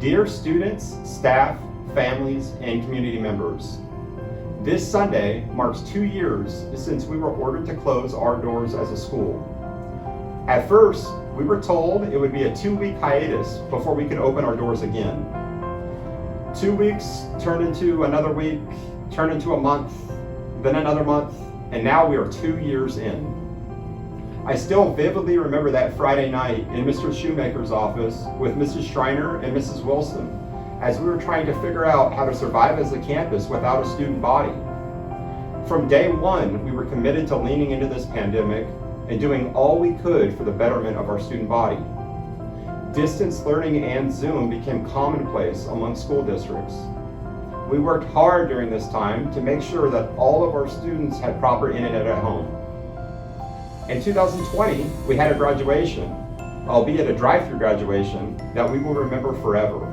Dear students, staff, families, and community members, this Sunday marks 2 years since we were ordered to close our doors as a school. At first, we were told it would be a 2-week hiatus before we could open our doors again. 2 weeks turned into another week, turned into a month, then another month, and now we are 2 years in. I still vividly remember that Friday night in Mr. Shoemaker's office with Mrs. Schreiner and Mrs. Wilson as we were trying to figure out how to survive as a campus without a student body. From day one, we were committed to leaning into this pandemic and doing all we could for the betterment of our student body. Distance learning and Zoom became commonplace among school districts. We worked hard during this time to make sure that all of our students had proper internet at home. In 2020, we had a graduation, albeit a drive-through graduation, that we will remember forever.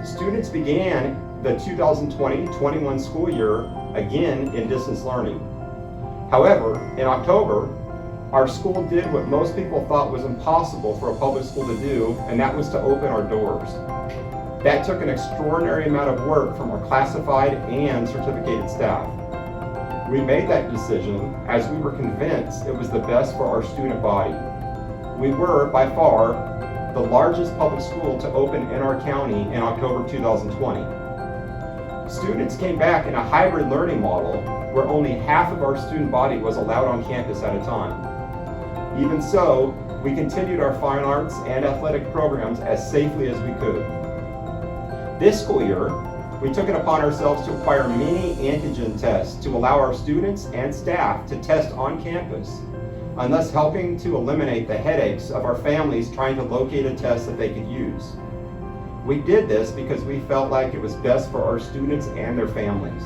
Students began the 2020-21 school year again in distance learning. However, in October, our school did what most people thought was impossible for a public school to do, and that was to open our doors. That took an extraordinary amount of work from our classified and certificated staff. We made that decision as we were convinced it was the best for our student body. We were, by far, the largest public school to open in our county in October 2020. Students came back in a hybrid learning model where only half of our student body was allowed on campus at a time. Even so, we continued our fine arts and athletic programs as safely as we could. This school year, we took it upon ourselves to acquire mini antigen tests to allow our students and staff to test on campus, and thus helping to eliminate the headaches of our families trying to locate a test that they could use. We did this because we felt like it was best for our students and their families.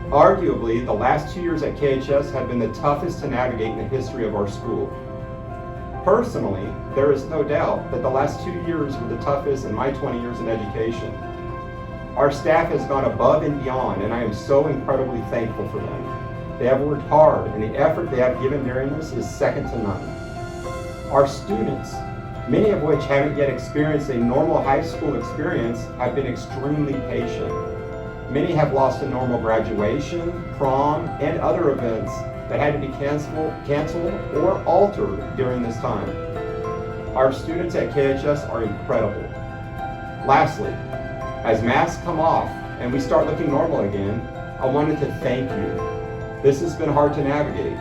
Arguably, the last 2 years at KHS have been the toughest to navigate in the history of our school. Personally, there is no doubt that the last 2 years were the toughest in my 20 years in education. Our staff has gone above and beyond, and I am so incredibly thankful for them. They have worked hard, and the effort they have given during this is second to none. Our students, many of which haven't yet experienced a normal high school experience, have been extremely patient. Many have lost a normal graduation, prom, and other events that had to be canceled or altered during this time. Our students at KHS are incredible. Lastly, as masks come off and we start looking normal again, I wanted to thank you. This has been hard to navigate.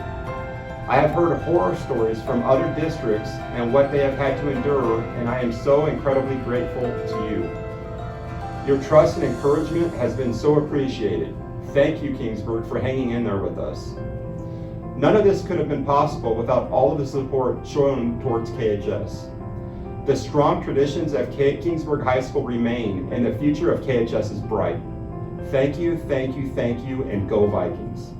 I have heard horror stories from other districts and what they have had to endure, and I am so incredibly grateful to you. Your trust and encouragement has been so appreciated. Thank you, Kingsburg, for hanging in there with us. None of this could have been possible without all of the support shown towards KHS. The strong traditions of Kingsburg High School remain, and the future of KHS is bright. Thank you, thank you, thank you, and go Vikings.